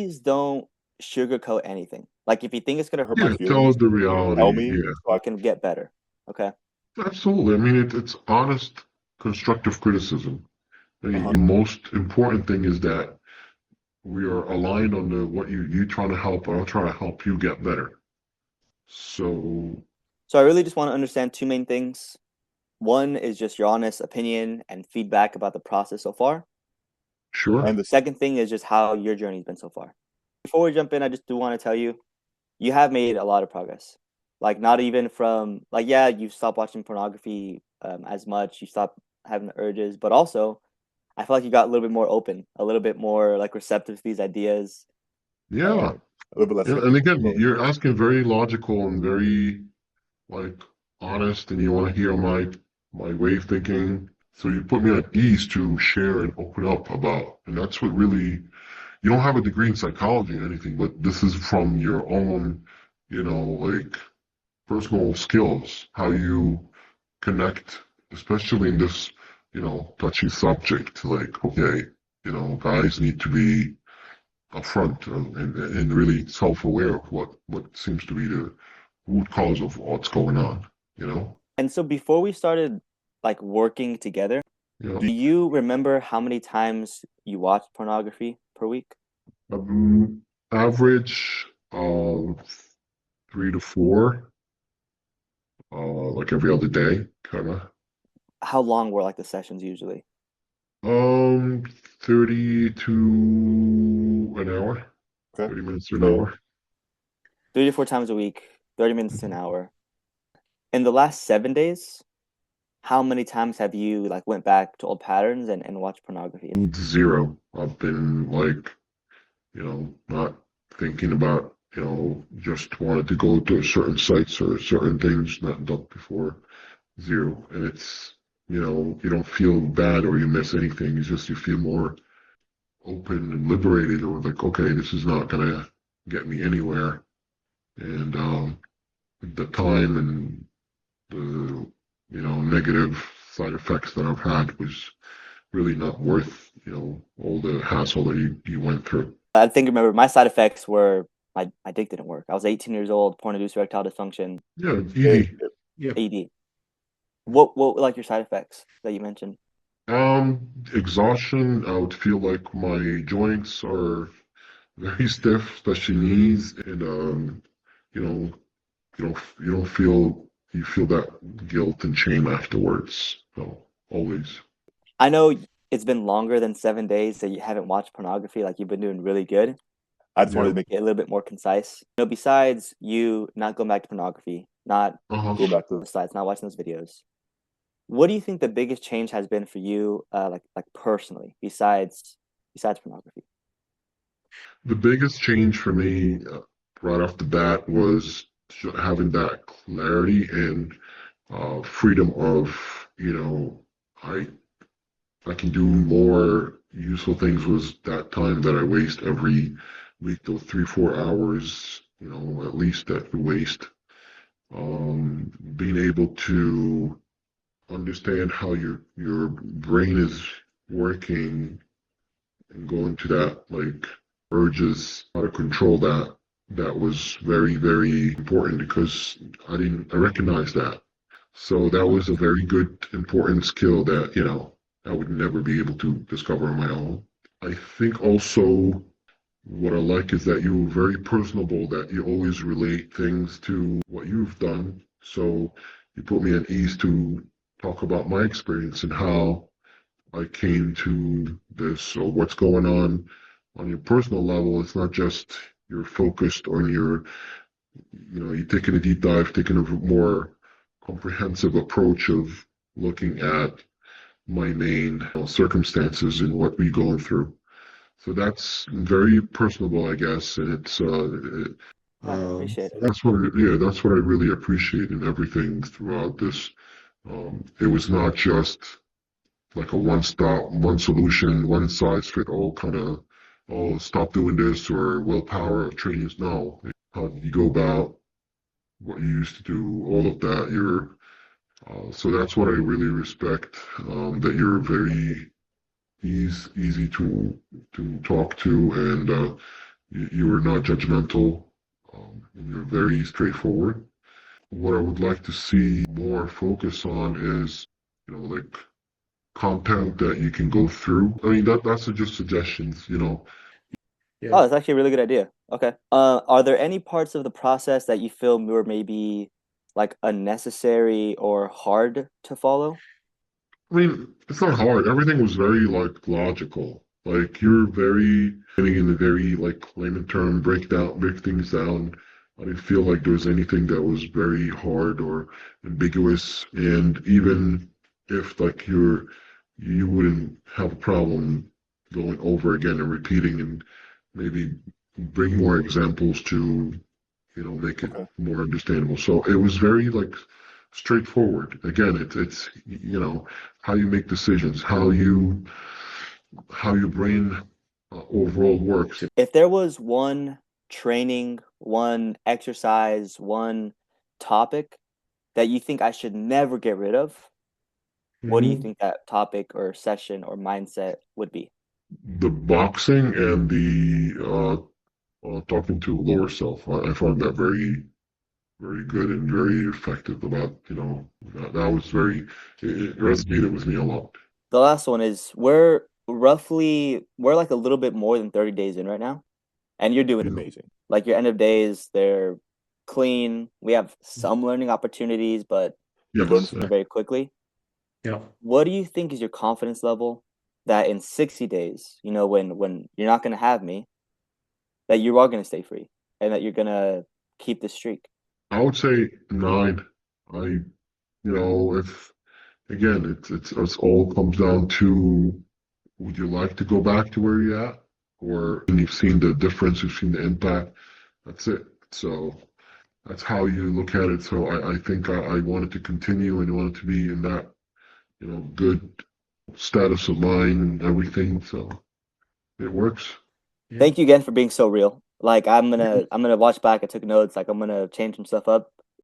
please don't sugarcoat anything. Like, if you think it's gonna hurt my Yeah, tell us feelings, the tell reality. me Yeah, so I can get better. Okay? absolutely. I mean, it's honest, constructive criticism. Uh-huh. The most important thing is that we are aligned on the what you trying to help, or I'm trying to help you get better. So So I really just want to understand two main things. One is just your honest opinion and feedback about the process so far. sure. And the second thing is just how your journey's been so far. Before we jump in, I just do want to tell you, you have made a lot of progress. Like, not even from like, yeah, you stopped watching pornography as much, you stopped having the urges, but also I feel like you got a little bit more open, a little bit more like receptive to these ideas, Yeah. a little bit less Yeah, like, and again, you're asking very logical and very like honest, and you want to hear my way of thinking. So you put me at ease to share and open up about, and that's what really. You don't have a degree in psychology or anything, but this is from your own, like personal skills, how you connect, especially in this, touchy subject. Like, okay, guys need to be upfront and really self-aware of what seems to be the root cause of what's going on, you know? and so before we started like working together, Yeah. do you remember how many times you watched pornography per week? Um, Average of 3 to 4, like every other day, kind of. How long were like the sessions usually? Um, 30 to an hour, Okay. 30 minutes to an So hour. 3 to 4 times a week, 30 minutes to an Mhm. hour. In the last 7 days, how many times have you like went back to old patterns and watched pornography? Zero. I've been like, not thinking about, just wanted to go to certain sites or certain things not done before. Zero. And it's, you don't feel bad or you miss anything. It's just you feel more open and liberated, or like, okay, this is not gonna get me anywhere. And the time and the negative side effects that I've had was really not worth all the hassle that you went through. I think remember my side effects were my dick didn't work. I was 18 years old, porn-induced erectile dysfunction, Yeah, easy. Yeah. AD. What were like your side effects that you mentioned? Exhaustion. I would feel like my joints are very stiff, especially knees, and you know, you don't feel you feel that guilt and shame afterwards. So always. I know it's been longer than 7 days that you haven't watched pornography. Like you've been doing really good. I just wanted Yeah. to make it a little bit more concise. Besides you not going back to pornography, not Uh-huh. going back to the sites, not watching those videos, what do you think the biggest change has been for you, like personally, besides pornography? The biggest change for me right off the bat was having that clarity and freedom of, I I can do more useful things. Was that time that I waste every week, those 3, 4 hours, at least that we waste. Being able to understand how your brain is working and go into that like urges, how to control that. That was very, very important because I recognize that. So that was a very good, important skill that, I would never be able to discover on my own. I think also what I like is that you're very personable, that you always relate things to what you've done. So you put me at ease to talk about my experience and how I came to this. So what's going on your personal level? It's not just you're focused on you're taking a deep dive, taking a more comprehensive approach of looking at my main circumstances and what we're going through. So that's very personable, I guess, and it's I appreciate it. that's what I really appreciate in everything throughout this. It was not just like a one stop, one solution, one size fit all kind of, oh, stop doing this or willpower trainings. No, how did you go about what you used to do, all of that. So that's what I really respect. That you're very easy to talk to, and You were not judgmental. And you're very straightforward. What I would like to see more focus on is, like content that you can go through. I mean, that's just suggestions, Oh, Yeah. that's actually a really good idea. Okay. Are there any parts of the process that you feel were maybe like unnecessary or hard to follow? I mean, it's not hard. Everything was very like logical. Like you're very getting in a very like layman term, break things down. I didn't feel like there was anything that was very hard or ambiguous. And even if like you wouldn't have a problem going over again and repeating and maybe bring more examples to make it Okay. more understandable. So it was very like straightforward. Again, it's how you make decisions, how your brain overall works. If there was one training, one exercise, one topic that you think I should never get rid of, what do you Mhm. think that topic or session or mindset would be? The boxing and the talking to lower self, I found that very very good and very effective. About that was it resonated with me a lot. The last one is we're like a little bit more than 30 days in right now, and you're doing Yeah. amazing. Like your end of days, they're clean. We have some learning opportunities, but you learn Yes. them very quickly. Yeah. What do you think is your confidence level that in 60 days, when you're not gonna have me, that you are gonna stay free and that you're gonna keep this streak? I would say 9. If again, it's all comes down to would you like to go back to where you're at, or and you've seen the difference, you've seen the impact. That's it. So that's how you look at it. So I think I wanted to continue and wanted to be in that good status of mind and everything. So it works. Yeah. Thank you again for being so real. Like I'm gonna watch back. I took notes. Like I'm gonna change some stuff up.